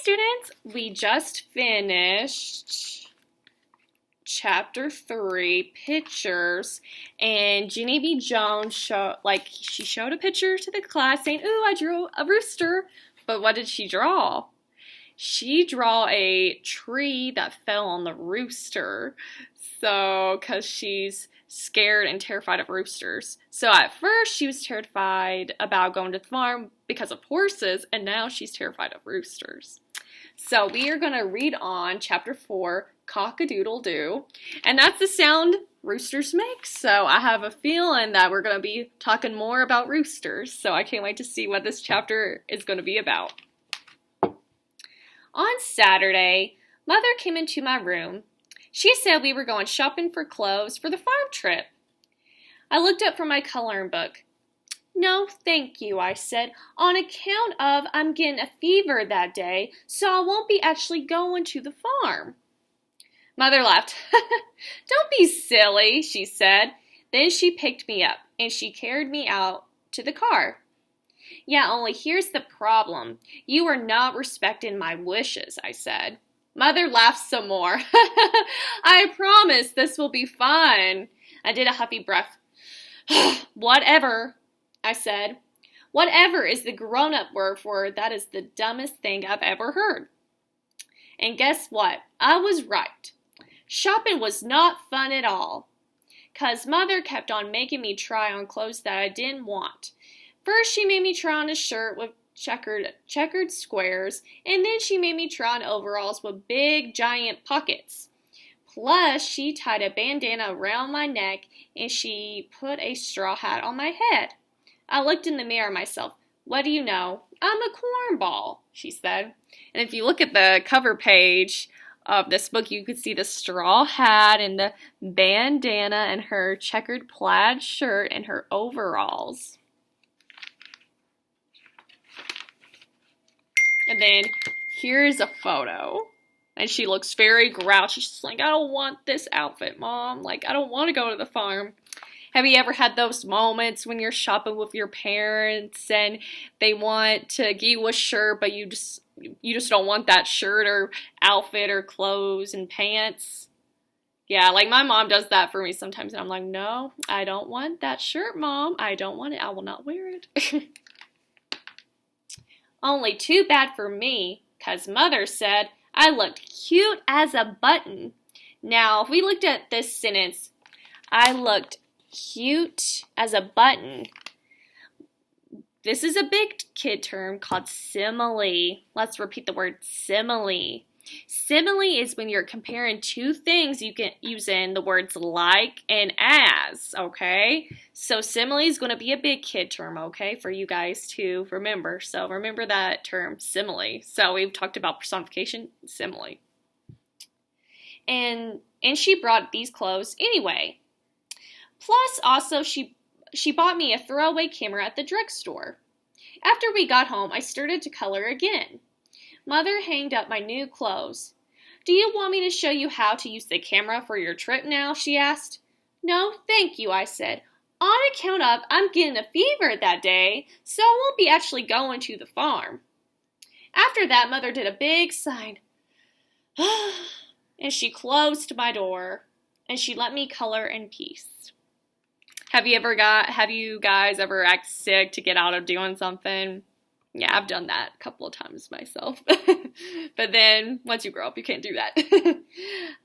students, we just finished chapter 3, pictures, and Junie B. Jones she showed a picture to the class saying, "Ooh, I drew a rooster." But what did she draw? She drew a tree that fell on the rooster. So, because she's scared and terrified of roosters. So at first she was terrified about going to the farm because of horses, and now she's terrified of roosters. So we are going to read on chapter 4, Cock-a-Doodle-Doo, and that's the sound roosters make. So I have a feeling that we're going to be talking more about roosters, so I can't wait to see what this chapter is going to be about. On Saturday, Mother came into my room. She said we were going shopping for clothes for the farm trip. I looked up from my coloring book. "No, thank you," I said, "on account of I'm getting a fever that day, so I won't be actually going to the farm." Mother laughed. "Don't be silly," she said. Then she picked me up, and she carried me out to the car. "Yeah, only here's the problem. You are not respecting my wishes," I said. Mother laughed some more. "I promise this will be fun." I did a huffy breath. "Whatever," I said. Whatever is the grown-up word for that is the dumbest thing I've ever heard. And guess what? I was right. Shopping was not fun at all, 'cause Mother kept on making me try on clothes that I didn't want. First, she made me try on a shirt with checkered squares, and then she made me try on overalls with big, giant pockets. Plus, she tied a bandana around my neck, and she put a straw hat on my head. I looked in the mirror myself. "What do you know? I'm a cornball," she said. And if you look at the cover page of this book, you could see the straw hat and the bandana and her checkered plaid shirt and her overalls. And then here's a photo. And she looks very grouchy. She's like, "I don't want this outfit, Mom. Like, I don't want to go to the farm." Have you ever had those moments when you're shopping with your parents and they want to give you a shirt, but you just don't want that shirt or outfit or clothes and pants? Yeah, like my mom does that for me sometimes, and I'm like, "No, I don't want that shirt, Mom. I don't want it. I will not wear it." Only too bad for me, 'cause Mother said I looked cute as a button. Now, if we looked at this sentence, I looked cute as a button. This is a big kid term called simile. Let's repeat the word simile. Simile is when you're comparing two things. You can use in the words like and as, okay? So simile is going to be a big kid term, okay, for you guys to remember. So remember that term, simile. So we've talked about personification, simile. And she brought these clothes anyway. Plus, also, she bought me a throwaway camera at the drugstore. After we got home, I started to color again. Mother hanged up my new clothes. "Do you want me to show you how to use the camera for your trip now?" she asked. "No, thank you," I said. "On account of I'm getting a fever that day, so I won't be actually going to the farm." After that, Mother did a big sigh, and she closed my door, and she let me color in peace. Have you guys ever act sick to get out of doing something? Yeah, I've done that a couple of times myself. But then, once you grow up, you can't do that.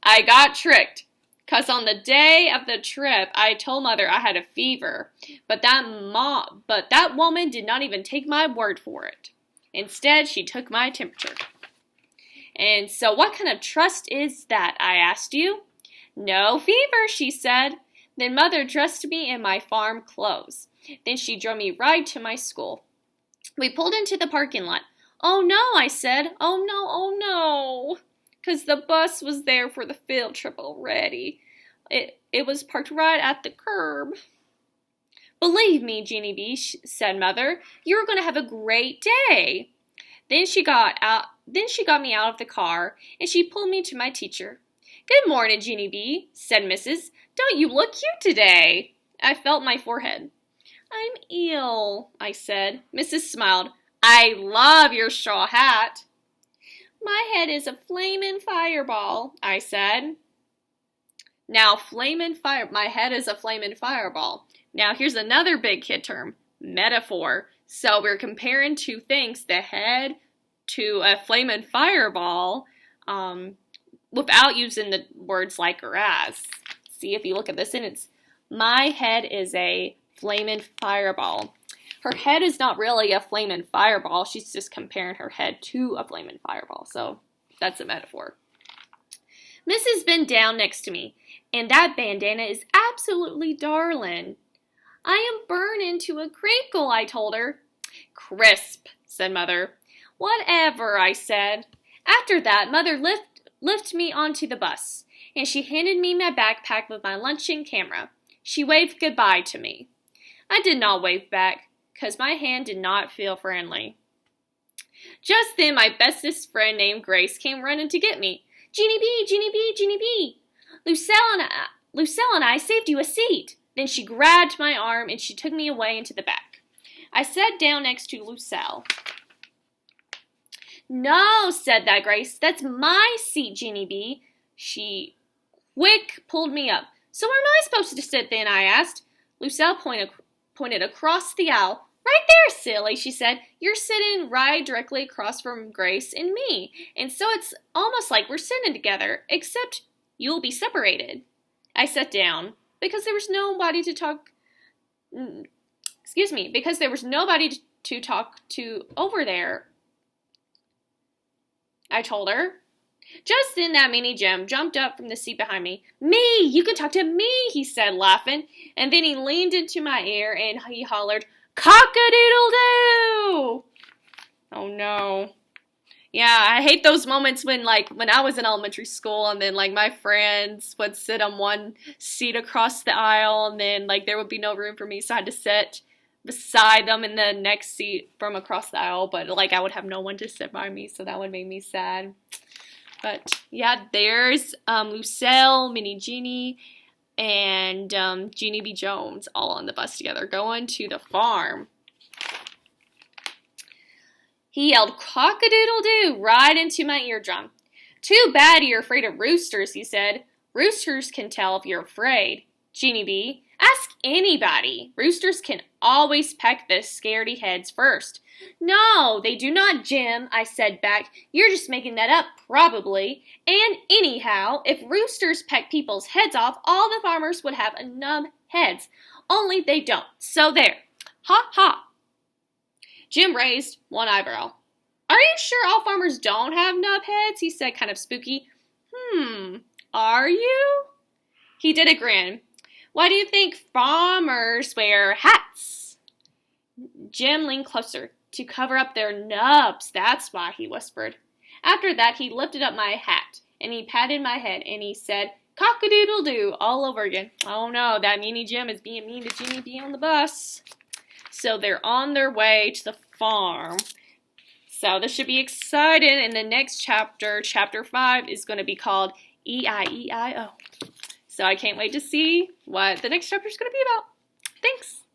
I got tricked, 'cause on the day of the trip, I told Mother I had a fever. But that woman did not even take my word for it. Instead, she took my temperature. And so what kind of trust is that, I asked you? "No fever," she said. Then Mother dressed me in my farm clothes. Then she drove me right to my school. We pulled into the parking lot. "Oh no," I said. "Oh no. 'Cause the bus was there for the field trip already. It was parked right at the curb." "Believe me, Junie B," said Mother, "you're going to have a great day." Then she got me out of the car, and she pulled me to my teacher. "Good morning, Junie B," said Mrs. "Don't you look cute today?" I felt my forehead. "I'm ill," I said. Mrs. smiled. "I love your straw hat." My head is a flamin' fireball, I said. Now, my head is a flamin' fireball. Now, here's another big kid term, metaphor. So we're comparing two things, the head to a flamin' fireball, without using the words like or as. See, if you look at the sentence, my head is a flamin' fireball. Her head is not really a flamin' fireball. She's just comparing her head to a flamin' fireball. So that's a metaphor. Mrs. bent down next to me, and that bandana is absolutely darling. I am burning to a crinkle, I told her. Crisp, said Mother. Whatever, I said. After that, Mother lifted me onto the bus, and she handed me my backpack with my lunch and camera. She waved goodbye to me. I did not wave back, because my hand did not feel friendly. Just then, my bestest friend named Grace came running to get me. Junie B, Junie B, Junie B. Lucille and I saved you a seat. Then she grabbed my arm and she took me away into the back. I sat down next to Lucille. No, said that Grace. That's my seat, Junie B. She quick pulled me up. So where am I supposed to sit then? I asked. Lucille pointed across the aisle. Right there, silly, she said. You're sitting right directly across from Grace and me. And so it's almost like we're sitting together, except you'll be separated. I sat down because there was nobody to talk. Because there was nobody to talk to over there. I told her. Just then that meanie Jim jumped up from the seat behind me. Me! You can talk to me, he said, laughing. And then he leaned into my ear and he hollered, Cock-a-doodle-doo! Oh no. Yeah, I hate those moments when I was in elementary school and then my friends would sit on one seat across the aisle and then there would be no room for me, so I had to sit beside them in the next seat from across the aisle, but I would have no one to sit by me, so that would make me sad. But yeah, there's Lucille, Minnie Jeannie, and Junie B. Jones all on the bus together going to the farm. He yelled cock-a-doodle-doo right into my eardrum. Too bad you're afraid of roosters, he said. Roosters can tell if you're afraid. Junie B., ask anybody. Roosters can always peck the scaredy heads first. No, they do not, Jim, I said back. You're just making that up, probably. And anyhow, if roosters peck people's heads off, all the farmers would have numb heads. Only they don't. So there. Ha ha. Jim raised one eyebrow. Are you sure all farmers don't have nub heads? He said, kind of spooky. Are you? He did a grin. Why do you think farmers wear hats? Jim leaned closer. To cover up their nubs, that's why, he whispered. After that, he lifted up my hat, and he patted my head, and he said, cock-a-doodle-doo, all over again. Oh no, that meanie Jim is being mean to Junie B on the bus. So they're on their way to the farm. So this should be exciting. And the next chapter, chapter 5, is going to be called E-I-E-I-O. So I can't wait to see what the next chapter is going to be about. Thanks.